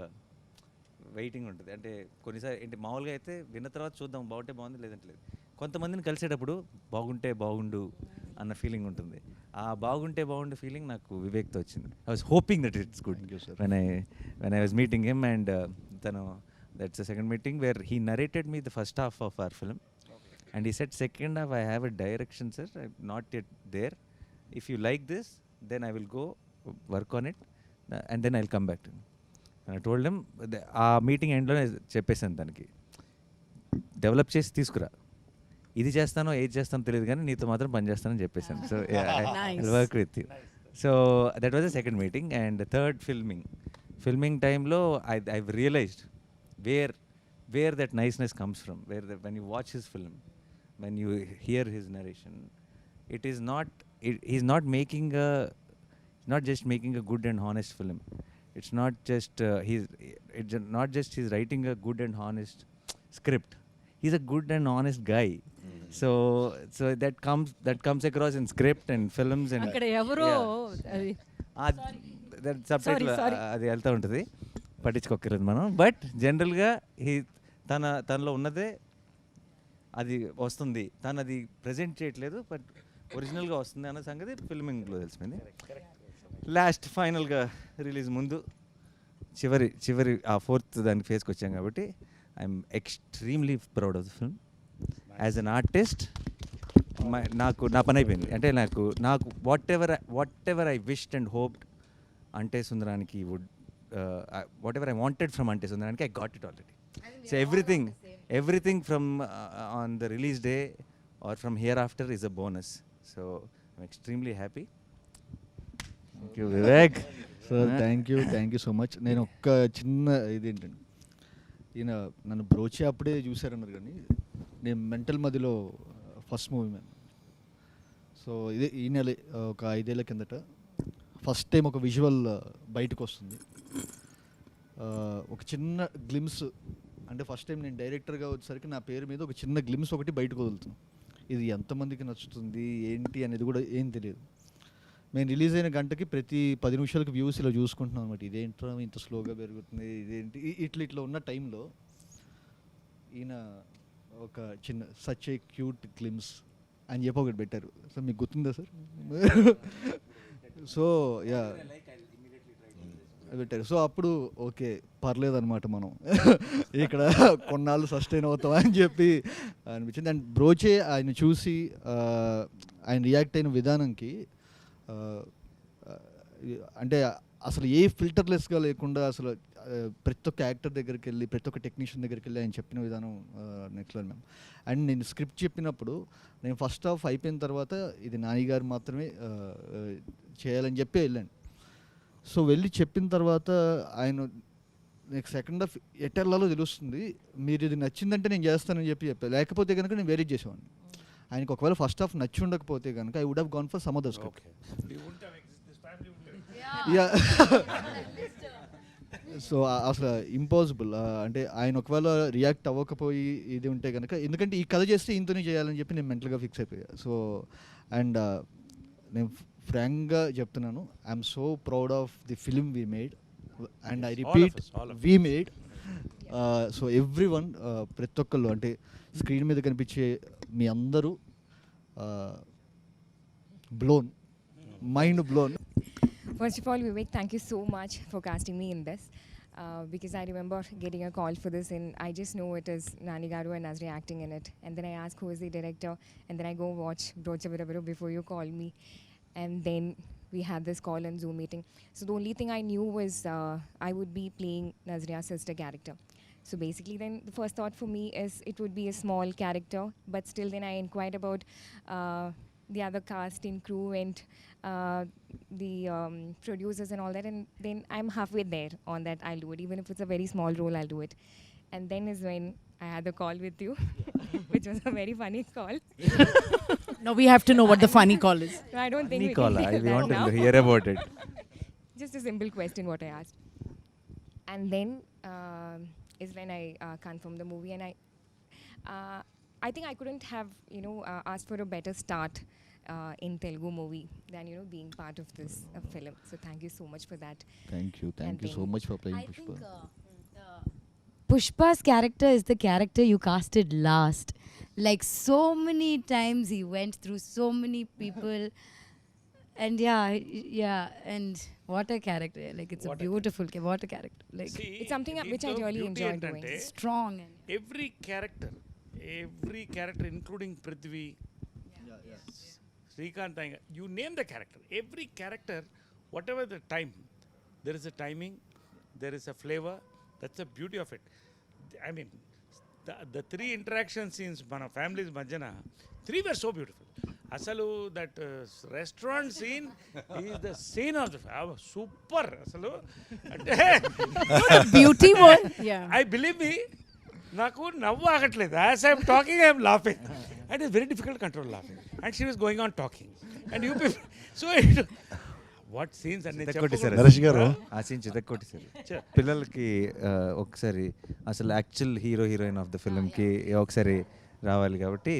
వెయిటింగ్ ఉంటుంది. అంటే కొన్నిసార్లు ఏంటి మామూలుగా అయితే విన్న తర్వాత చూద్దాం బాగుంటే బాగుంది లేదంటే లేదు. కొంతమందిని కలిసేటప్పుడు బాగుంటే బాగుండు అన్న ఫీలింగ్ ఉంటుంది. ఆ బాగుంటే బాగుండు ఫీలింగ్ నాకు వివేక్తో వచ్చింది. I was hoping that it's good Thank you, sir. When I was meeting him and తను that's the second meeting where he narrated me the first half of our film and he said second half I have a direction sir, I'm not yet there, if you like this then I will go work on it and then I'll come back to you. And I told him ఆ meeting ఎండ్లో చెప్పేసాను తనకి, develop చేసి తీసుకురా, ఇది చేస్తానో ఏది చేస్తానో తెలియదు కానీ నీతో మాత్రం పని చేస్తానని చెప్పేసాను. So Nice. Work with you. So that was the second meeting. And third filming టైంలో I realised where that niceness comes from, when you watch his film, when you hear his narration, it is not he's not making a, not just making a good and honest film, it's not just it's not just he's writing a good and honest script, he's a good and honest guy. So that comes across in script and films and అక్కడ ఎవరో అది that subtitle Sorry. అది వెళ్తూ ఉంటుంది, పట్టించుకోకర్లేదు మనం. But జనరల్గా తనలో ఉన్నదే అది వస్తుంది, తను అది ప్రజెంట్ చేయట్లేదు బట్ ఒరిజినల్గా వస్తుంది అన్న సంగతి ఫిల్మింగ్లో తెలిసిపోయింది. లాస్ట్ ఫైనల్గా రిలీజ్ ముందు చివరి ఆ ఫోర్త్ దానికి ఫేస్కి వచ్చాం కాబట్టి I'm extremely proud of the film. As an artist నా పని అయిపోయింది. అంటే నాకు whatever I wished and hoped Ante Sundaraniki would, whatever I wanted from Ante Sundaraniki I got it already. So everything from on the release day or from hereafter is a bonus. So I'm extremely happy. Thank you, Vivek. Sir thank you so much. నేను ఒక్క చిన్న ఇదేంటండి, ఈయన నన్ను బ్రోచే అప్పుడే చూశారన్నారు కానీ నేను మెంటల్ మదిలో ఫస్ట్ మూవీ మ్యాన్. సో ఇదే ఈ నెల ఒక 5 ఏళ్ళ కిందట ఫస్ట్ టైం ఒక విజువల్ బయటకు వస్తుంది. ఒక చిన్న గ్లిమ్స్, అంటే ఫస్ట్ టైం నేను డైరెక్టర్గా వచ్చేసరికి నా పేరు మీద ఒక చిన్న గ్లిమ్స్ ఒకటి బయటకు వదులుతున్నాను. ఇది ఎంతమందికి నచ్చుతుంది ఏంటి అనేది కూడా ఏం తెలియదు. మేము రిలీజ్ అయిన గంటకి ప్రతి 10 నిమిషాలకు వ్యూస్ ఇలా చూసుకుంటున్నాం అనమాట. ఇదేంట్రా ఇంత స్లోగా పెరుగుతుంది, ఇదేంటి ఇట్లా ఉన్న టైంలో ఈయన ఒక చిన్న సచ్ ఏ క్యూట్ గ్లిమ్స్ అని చెప్పి ఒకటి పెట్టారు. సో మీకు గుర్తుందా సార్? సో యా పెట్టారు. సో అప్పుడు ఓకే పర్లేదన్నమాట, మనం ఇక్కడ కొన్నాళ్ళు సస్టైన్ అవుతాం అని చెప్పి అనిపించింది. అండ్ బ్రోచే ఆయన చూసి ఆయన రియాక్ట్ అయిన విధానంకి, అంటే అసలు ఏ ఫిల్టర్లెస్గా లేకుండా అసలు ప్రతి ఒక్క యాక్టర్ దగ్గరికి వెళ్ళి ప్రతి ఒక్క టెక్నీషియన్ దగ్గరికి వెళ్ళి ఆయన చెప్పిన విధానం నెక్స్ట్ లెవెల్ మ్యామ్. అండ్ నేను స్క్రిప్ట్ చెప్పినప్పుడు నేను ఫస్ట్ హాఫ్ అయిపోయిన తర్వాత ఇది నాని గారు మాత్రమే చేయాలని చెప్పి వెళ్ళాను. సో వెళ్ళి చెప్పిన తర్వాత ఆయన నెక్స్ట్ సెకండ్ హాఫ్ ఎటర్లలో తెలుస్తుంది, మీరు ఇది నచ్చిందంటే నేను చేస్తానని చెప్పాను, లేకపోతే కనుక నేను వేరే చేసేవాడిని. ఆయనకు ఒకవేళ ఫస్ట్ హాఫ్ నచ్చి ఉండకపోతే కనుక I would have gone for some other script. Yeah so అసలు ఇంపాసిబుల్. అంటే ఆయన ఒకవేళ రియాక్ట్ అవ్వకపోయి ఇది ఉంటే కనుక, ఎందుకంటే ఈ కథ చేస్తే ఇంతనే చేయాలని చెప్పి నేను మెంటల్గా ఫిక్స్ అయిపోయా. సో అండ్ నేను ఫ్రాంక్గా చెప్తున్నాను, I'm so proud of the film we made and I repeat we made. So every one, ప్రతి ఒక్కళ్ళు, అంటే స్క్రీన్ మీద కనిపించే మీ అందరూ blown, mind blown. First of all, Vivek, thank you so much for casting me in this. Because I remember getting a call for this and I just know it is Nani Garu and Nazriya acting in it. And then I ask who is the director and then I go watch Brocha Viraviru before you call me. And then we had this call and Zoom meeting. So the only thing I knew was I would be playing Nazriya's sister character. So basically then the first thought for me is it would be a small character, but still then I inquired about the other cast and crew and the producers and all that, and then I'm halfway there on that. I'll do it, even if it's a very small role, I'll do it. And then is when I had the call with you, which was a very funny call. Now we have to know what the funny call is. No, I don't think Funny we call, can I tell that want now. to hear about it. Just a simple question what I asked. And then is when I confirmed the movie, and I think I couldn't have asked for a better start in Telugu movie than being part of this film. So thank you so much for that. Thank you so much for playing Pushpa. Pushpa's character is the character you casted last. Like so many times he went through so many people, and and what a character! Like it's a beautiful, what a character! Like It's something which I really enjoy doing. strong and every character including Prithvi, Srikanth Iyengar, you name the character, every character, whatever the time, there is a timing, there is a flavour, that's a beauty of it. I mean the 3 interaction scenes మన families మధ్యన 3 were so beautiful. అసలు that restaurant scene is the scene of the super. అసలు అంటే Beauty one. Yeah. I believe me, నాకు నవ్వు ఆగట్లేదు. As I'm talking I'm laughing and it's very difficult control laughing and she was going on talking and you people so what scenes అన్ని చితక్కొట్టేశారు. నరేష్ గారు. ఆ scene చితక్కొట్టేశారు. పిల్లలకి ఒకసారి అసలు యాక్చువల్ హీరోయిన్ ఆఫ్ ద ఫిల్మ్కి ఒకసారి రావాలి కాబట్టి,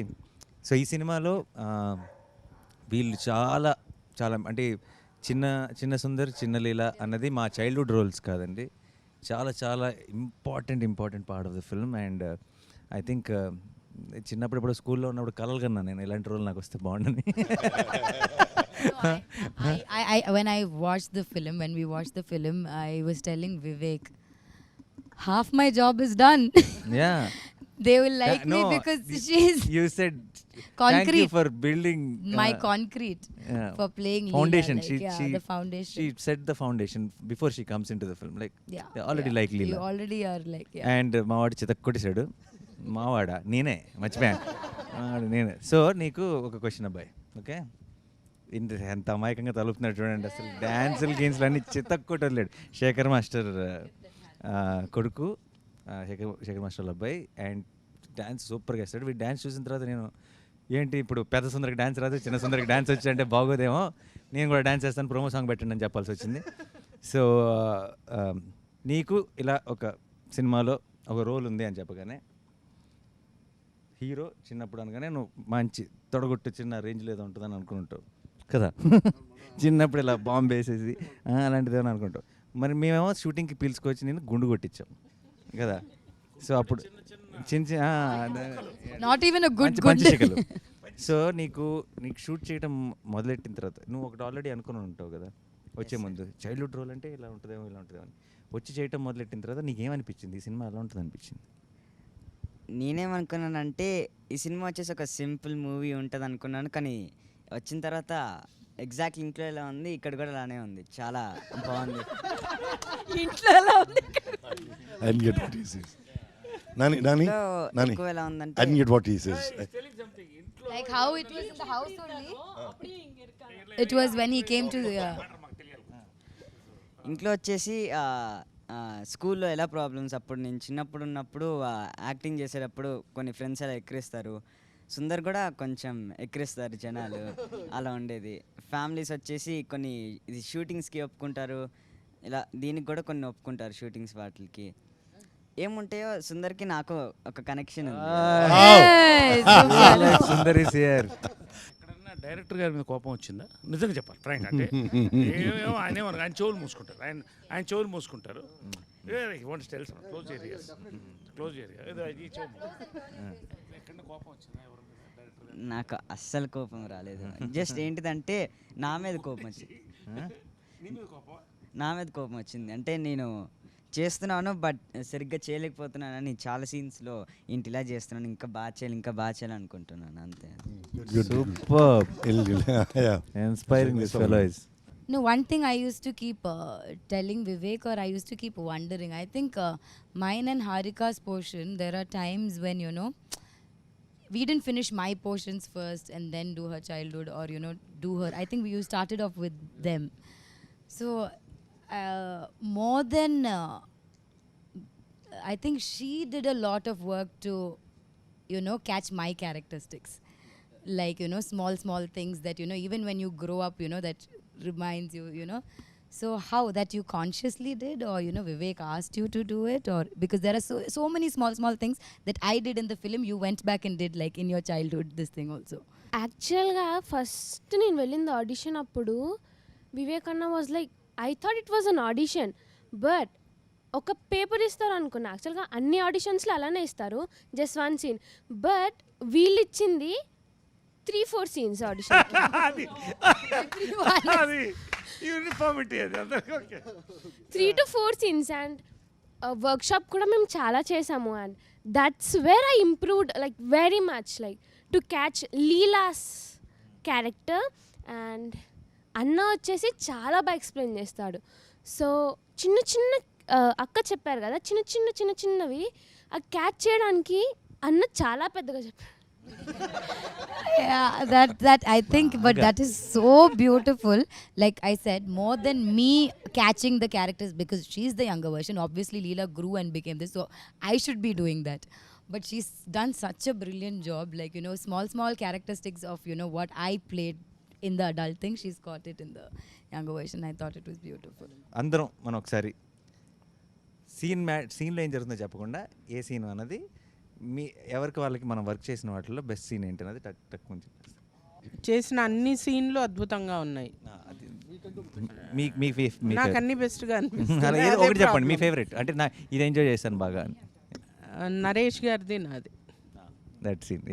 సో ఈ సినిమాలో వీళ్ళు చాలా అంటే చిన్న సుందర్, చిన్న లీలా అన్నది మా చైల్డ్హుడ్ రోల్స్ కాదండి, చాలా important part of the film. And I think చిన్నప్పుడు ఇప్పుడు స్కూల్లో ఉన్నప్పుడు కలలు కన్నా నేను ఇలాంటి రోల్ నాకు వస్తే బాగుండని. when we watched the film, I was telling Vivek, half my job is done. Yeah. They will like me No, because she's You said thank you concrete. for building My concrete yeah, for playing foundation. Leela, like, the foundation. She set the foundation before she comes into the film. Like they already like You Leela. already are like And మావాడు చితక్కొట్టేశాడు. మావాడా నేనే మర్చిపోయాను. నేనే. So నీకు ఒక question అబ్బాయి, okay? ఎంత అమాయకంగా తలుపుతున్నాడు చూడండి. అసలు డ్యాన్సులు గేమ్స్లు అన్నీ చితక్కొట్టలేడు. శేఖర్ మాస్టర్ కొడుకు, శేఖర్ మాస్టర్ అబ్బాయి, అండ్ డ్యాన్స్ సూపర్గా వేస్తాడు. వీడు డ్యాన్స్ చూసిన తర్వాత నేను ఏంటి ఇప్పుడు పెద్ద సుందరికి డ్యాన్స్ రాదు, చిన్న సుందరికి డ్యాన్స్ వచ్చి అంటే బాగోదేమో, నేను కూడా డ్యాన్స్ చేస్తాను, ప్రోమో సాంగ్ పెట్టండి అని చెప్పాల్సి వచ్చింది. సో నీకు ఇలా ఒక సినిమాలో ఒక రోల్ ఉంది అని చెప్పగానే, హీరో చిన్నప్పుడు అనగానే నువ్వు మంచి తొడగొట్టు చిన్న రేంజ్లో ఏదో ఉంటుందని అనుకుంటావు కదా. చిన్నప్పుడు ఇలా బాంబు వేసేసి అలాంటిది ఏమని అనుకుంటావు. మరి మేమేమో షూటింగ్కి పిలుచుకొచ్చి నేను గుండు కొట్టించాం కదా. సో అప్పుడు not even a good పంచశిఖలు. సో నీకు షూట్ చేయడం మొదలెట్టిన తర్వాత నువ్వు ఒకటి ఆల్రెడీ అనుకుని ఉంటావు కదా వచ్చే ముందు, చైల్డ్హుడ్ రోల్ అంటే ఇలా ఉంటుందేమో ఇలా ఉంటుందేమో అని. వచ్చి చేయటం మొదలెట్టిన తర్వాత నీకేమనిపించింది, ఈ సినిమా ఎలా ఉంటుంది అనిపించింది? నేనేమనుకున్నానంటే ఈ సినిమా వచ్చేసి ఒక సింపుల్ మూవీ ఉంటుంది అనుకున్నాను, కానీ వచ్చిన తర్వాత ఎగ్జాక్ట్ ఇంట్లో ఎలా ఉంది ఇక్కడ కూడా అలానే ఉంది, చాలా బాగుంది. ఇంట్లో ఎలా ఉంది? I didn't get what he says. Nani, ఎక్కువ ఎలా ఉందంటే I didn't get what he says. like how it was in the house only. It was when he came to ఇంట్లో వచ్చేసి స్కూల్లో ఎలా ప్రాబ్లమ్స్, అప్పుడు నేను చిన్నప్పుడు ఉన్నప్పుడు యాక్టింగ్ చేసేటప్పుడు కొన్ని ఫ్రెండ్స్ అలా ఎక్కిరిస్తారు, సుందర్ కూడా కొంచెం ఎక్కిరిస్తారు జనాలు, అలా ఉండేది. ఫ్యామిలీస్ వచ్చేసి కొన్ని ఇది షూటింగ్స్కి ఒప్పుకుంటారు, ఇలా దీనికి కూడా కొన్ని ఒప్పుకుంటారు షూటింగ్స్ వాటికి. ఏముంటాయో సుందర్కి నాకు ఒక కనెక్షన్ ఉంది. Sundar is here. ఎక్కడన్నా డైరెక్టర్ గారి మీద కోపం వచ్చిందా? నిజంగా చెప్పాలి ఫ్రాంక్ అంటే ఏమో ఆయన ఏమన్నారు, ఆయన చెవులు మూసుకుంటారు, ఆయన చెవులు మూసుకుంటారు. Wants tell some close areas, close area ఈ చెవు ఎక్కడ కోపం వచ్చిందా ఎవరి మీద డైరెక్టర్ గారు? నాకు అస్సలు కోపం రాలేదు. జస్ట్ ఏంటిదంటే నా మీద కోపం వచ్చింది. నా మీద కోపం వచ్చింది అంటే నేను చేస్తున్నాను బట్ సరిగ్గా చేయలేకపోతున్నానని చాలా సీన్స్లో ఇంటి ఇలా చేస్తున్నాను, ఇంకా బాగా చేయాలి అనుకుంటున్నాను, అంతే. Super, Yeah. Inspiring this fellow is. No, one thing I used to keep telling Vivek, or I used to keep wondering, I think mine and Harika's portion, there are times when, we didn't finish my portions first and then do her childhood, or, do her. I think we started off with them. So, more than, I think she did a lot of work to, catch my characteristics. Like, small things that, even when you grow up, that reminds you, So how that you consciously did, or Vivek asked you to do it, or because there are so many small things that I did in the film, you went back and did like in your childhood this thing also. యాక్చువల్గా first నేను వెళ్ళింది audition అప్పుడు వివేక్ అన్న was like, I thought it was an audition, but ఒక paper ఇస్తారు అనుకున్నా. యాక్చువల్గా అన్ని ఆడిషన్స్లో అలానే ఇస్తారు, జస్ట్ 1 సీన్. బట్ వీళ్ళు ఇచ్చింది 3-4 సీన్స్ ఆడిషన్. అది యూనిఫార్మిటీ అది అందరికీ okay. 3 to 4 scenes and workshop కూడా మేము చాలా చేసాము. And that's where I improved like very much, like to catch Leela's character. And అన్న వచ్చేసి చాలా బాగా ఎక్స్ప్లెయిన్ చేస్తాడు. సో చిన్న చిన్న అక్క చెప్పారు కదా, చిన్న చిన్నవి ఆ క్యాచ్ చేయడానికి అన్న చాలా పెద్దగా చెప్పారు. Yeah, that I think, but that is so beautiful. Like I said, more than me catching the characters, because she's the younger version. Obviously, Leela grew and became this, so I should be doing that. But she's done such a brilliant job. Like, you know, small characteristics of, you know, what I played in the adult thing, she's got it in the younger version. I thought it was beautiful. అందరం మనం ఒకసారి సీన్లో ఏం జరుగుతుందో చెప్పకుండా ఏ scene అన్నది మీ ఎవరికి వాళ్ళకి మనం వర్క్ చేసిన వాటిలో బెస్ట్ సీన్ ఏంటి అన్నది టక్ టక్ ముందు చేసిన అన్ని సీన్లు అద్భుతంగా ఉన్నాయి. నాకు అన్ని బెస్ట్గా అనిపిస్తుంది. ఒకటి చెప్పండి మీ ఫేవరెట్, అంటే నా ఇది ఎంజాయ్ చేశాను బాగా. నరేష్ గారిది నాది, దట్ సీన్.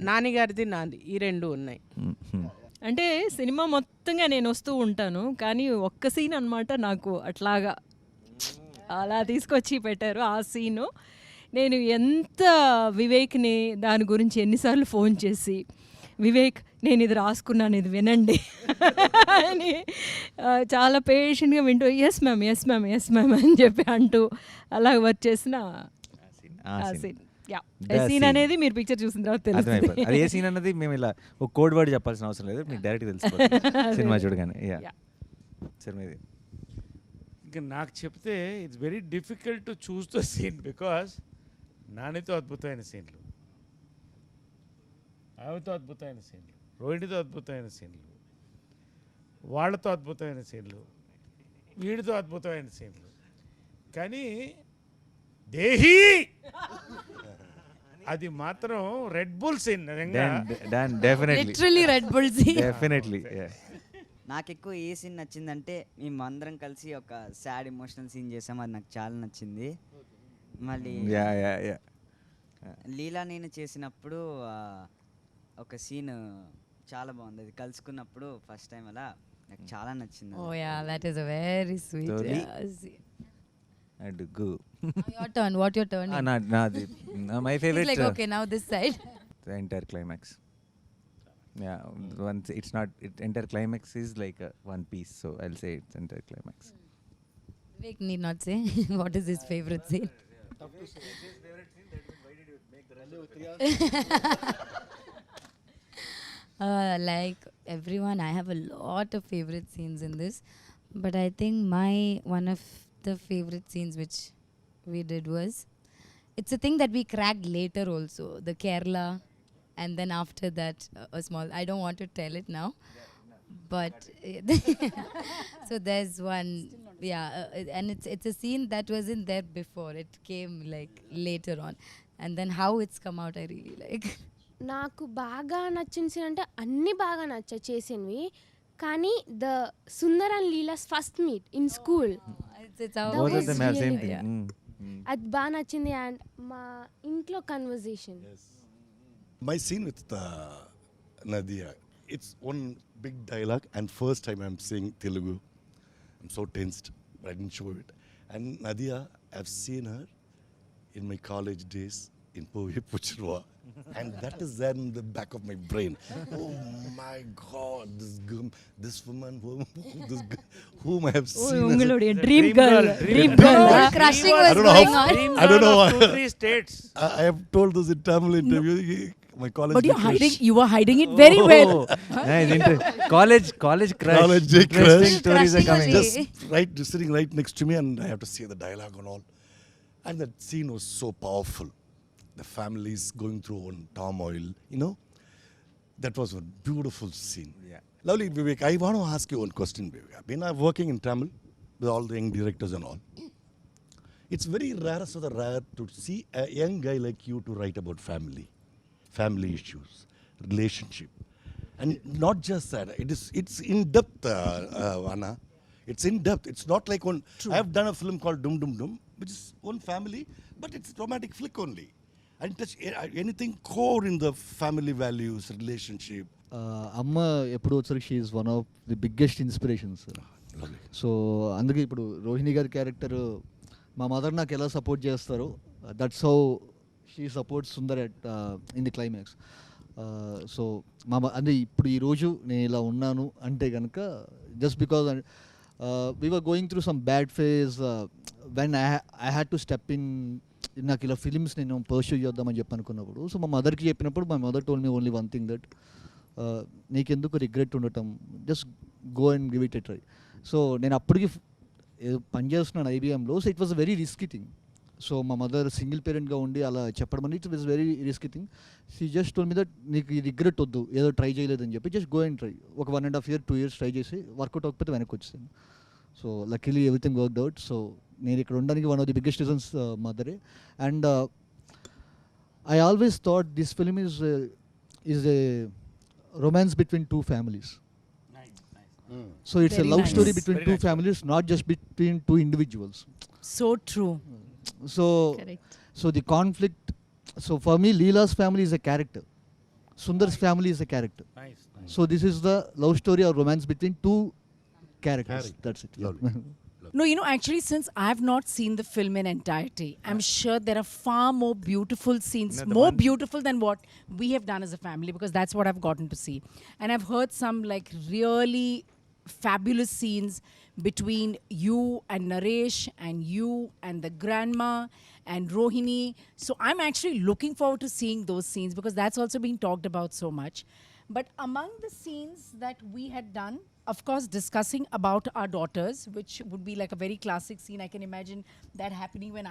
నాని గారిది నాది, ఈ 2 ఉన్నాయి. అంటే సినిమా మొత్తంగా నేను వస్తూ ఉంటాను, కానీ ఒక్క సీన్ అనమాట నాకు అట్లాగా అలా తీసుకొచ్చి పెట్టారు. ఆ సీను నేను ఎంత వివేక్ని దాని గురించి ఎన్నిసార్లు ఫోన్ చేసి, వివేక్ నేను ఇది రాసుకున్నాను, ఇది వినండి అని చాలా పేషెంట్గా వింటూ ఎస్ మ్యామ్ అని చెప్పి అంటూ అలా వర్క్ చేసిన ఆ సీన్. సీన్ అనేది మీరు పిక్చర్ చూసిన తర్వాత తెలుస్తుంది. అది ఏ సీన్ అన్నది మేము ఇలా ఒక కోడ్ వర్డ్ చెప్పాల్సిన అవసరం లేదు, మీకు డైరెక్ట్ తెలిసిపోతుంది సినిమా చూడగానే. సినిమా ఇది ఇంకా నాకు చెప్తే it's very difficult to choose the scene, because నానితో అద్భుతమైన సీన్లు, ఆమెతో అద్భుతమైన సీన్లు, రోహిణితో అద్భుతమైన సీన్లు, వాళ్ళతో అద్భుతమైన సీన్లు, వీడితో అద్భుతమైన సీన్లు, కానీ దేహి అది మాత్రం Red Bull scene. Literally Red Bull scene. Definitely. నాకు ఎక్కువ ఏ సీన్ నచ్చిందంటే మేము అందరం కలిసి ఒక సాడ్ ఎమోషనల్ సీన్ చేసాం, అది నాకు చాలా నచ్చింది. మళ్ళీ లీలా నేను చేసినప్పుడు ఒక సీన్ చాలా బాగుంది, అది కలుసుకున్నప్పుడు ఫస్ట్ టైం అలా నాకు చాలా నచ్చింది. Oh yeah, that is a very sweet. And go. Your turn. What your turn? My favorite. It's like okay, now this side. The entire climax. Yeah, once it's not. Entire climax is like one piece, so I'll say it's entire climax. Vivek need not say what is his favorite scene. Tough to say. His favorite scene. That means why did you make the rest? Like everyone, I have a lot of favorite scenes in this, but I think one of the favorite scenes which we did was, it's a thing that we cracked later also, the Kerala, and then after that a small, I don't want to tell it now, but so there's one, and it's a scene that wasn't there before, it came like later on, and then how it's come out I really like. నాకు బాగా నచ్చిన scene అంటే అన్నీ బాగా నచ్చాయి చేసినవి, కానీ the Sundar and Leela's first meet in school అది బాగా నచ్చింది. అండ్ మా ఇంట్లో conversation. My scene with Nazriya, it's one big dialogue, and first time I'm saying Telugu. I'm so tensed, but I didn't show it. And Nazriya, I've seen her in my college days in Puchirwa, and that is there in the back of my brain. Oh my God, this woman, whom I have seen. Ungalode dream girl. Crushing was going on. I don't know why. 3 states. I have told this in Tamil interview. My college. But you were hiding it very well. College crush. College Interesting crush. stories are coming. Just sitting right next to me, and I have to say the dialogue and all. And that scene was so powerful. The family is going through one turmoil, you know. That was a beautiful scene. Yeah. Lovely, Vivek. I want to ask you one question, Vivek. I've been working in Tamil with all the young directors and all. It's very rare to see a young guy like you to write about family issues, relationship, and not just that. It's in depth, Anna. It's in depth. It's not like one. I have done a film called Dum Dum Dum, which is one family, but it's romantic flick only. I didn't touch anything core in the family values, relationship. అమ్మ ఎప్పుడు వచ్చరికి she is one of the biggest inspirations. So అందుకే ఇప్పుడు రోహిణి గారి character మా mother నాకు ఎలా support చేస్తారో that's how she supports Sundar at in the climax. So అంటే ఇప్పుడు ఈరోజు నేను ఇలా ఉన్నాను అంటే కనుక just because we were going through some bad phase when I had to step in. నాకు ఇలా ఫిలిమ్స్ నేను పర్స్యూ చేద్దామని చెప్పి అనుకున్నప్పుడు సో మా మదర్కి చెప్పినప్పుడు my mother told me only one thing that నీకెందుకు రిగ్రెట్ ఉండటం, just go and give it a try. So నేను అప్పటికి పనిచేస్తున్నాను ఐబిఎంలో. So it was a very risky thing. So మా మదర్ సింగిల్ పేరెంట్గా ఉండి అలా చెప్పడం అనేది it was very risky thing. She just told me that నీకు ఈ రిగ్రెట్ వద్దు, ఏదో ట్రై చేయలేదని చెప్పి జస్ట్ గో అండ్ ట్రై. ఒక 1.5 years 2 years ట్రై చేసి వర్కౌట్ అవ్వకపోతే వెనక్కి వచ్చేసాను. So luckily everything worked out. So నేను ఇక్కడ ఉండడానికి one of the biggest reasons మదరే. And I always thought this film is a romance between two families. So it's Very a love nice. story between Very two nice. families, not just between two individuals. So true. So Correct. so the conflict, so for me Leela's family is a character, Sundar's family is a character. Nice. So this is the love story or romance between two characters. That's it. Lovely. No, you know, actually, since I have not seen the film in entirety, I'm sure there are far more beautiful scenes, No, the more one- beautiful than what we have done as a family, because that's what I've gotten to see. And I've heard some like really fabulous scenes between you and Naresh and you and the grandma and Rohini. So I'm actually looking forward to seeing those scenes because that's also being talked about so much. But among the scenes that we had done, of course, discussing about our daughters, which would be like a very classic scene. I can imagine that happening when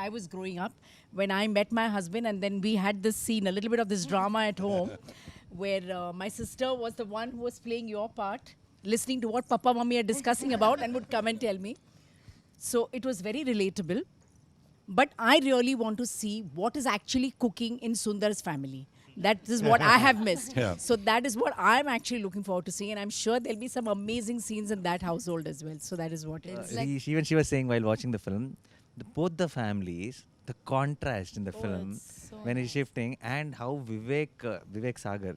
I was growing up, when I met my husband, and then we had this scene, a little bit of this drama at home, where my sister was the one who was playing your part, listening to what Papa, Mummy are discussing about, and would come and tell me. So it was very relatable. But I really want to see what is actually cooking in Sundar's family. That is what I have missed. Yeah. So that is what I'm actually looking forward to seeing, and I'm sure there'll be some amazing scenes in that household as well. So that is what it is. Even she was saying while watching the film, both the families, the contrast in the film it's so when he's shifting, and how Vivek Sagar,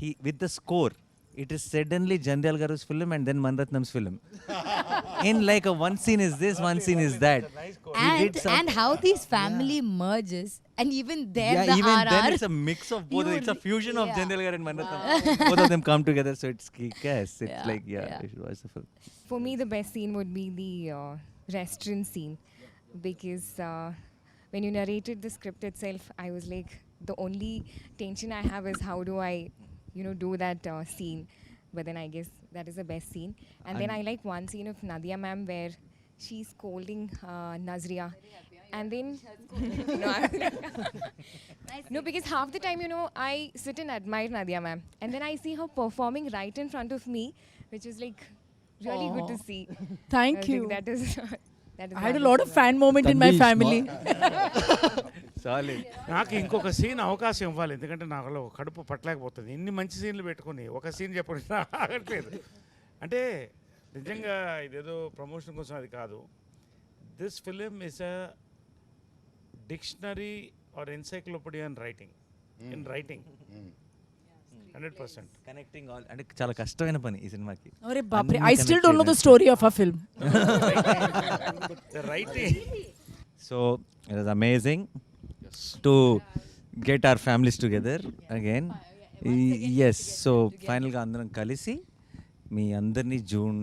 he with the score, it is suddenly Jandhyal Garu's film and then Manratnam's film. In like a one scene is this, one scene is that. He did And how these family merges, and even there Yeah, the even RR. then it's a mix of both. It's a fusion of Jandhyal Garu and Manratnam. Both of them come together, so it's kick-ass. It's Yeah, like, yeah. you should watch the film. For me, the best scene would be the restaurant scene because when you narrated the script itself, I was like, the only tension I have is how do I, do that scene. But then I guess that is the best scene. And then I like one scene of Nadia ma'am where she's scolding Nazriya. And then, no, because half the time, I sit and admire Nadia ma'am. And then I see her performing right in front of me, which is like really good to see. Thank I was you. like, that is I had a lot of fan moment in my Tanvi is family. Solid. నాకు ఇంకొక scene అవకాశం ఇవ్వాలి, ఎందుకంటే నాకు కడుపు పట్టలేకపోతుంది. ఇన్ని మంచి సీన్లు పెట్టుకుని ఒక సీన్ చెప్పండి ఆగట్లేదు. అంటే నిజంగా ఇదేదో ప్రమోషన్ కోసం అది కాదు. This film is a dictionary or encyclopedia in writing. 100%. Connecting all అంటే చాలా కష్టమైన పని ఈ సినిమాకి. Arre baapre, అన్ని I still connect don't know the చేయడానికి. story of our film. The writing. So it was amazing to get our families together again. Yes, so ఫైనల్గా అందరం కలిసి మీ అందరినీ June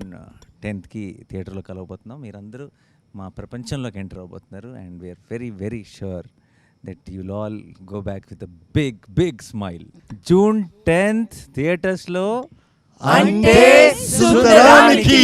10th థియేటర్లో కలవబోతున్నాం. మీరందరూ మా ప్రపంచంలోకి ఎంటర్ అవబోతున్నారు. And we're very very sure that you'll all go back with a big smile. June 10th థియేటర్స్లో అంటే సుందరానికి.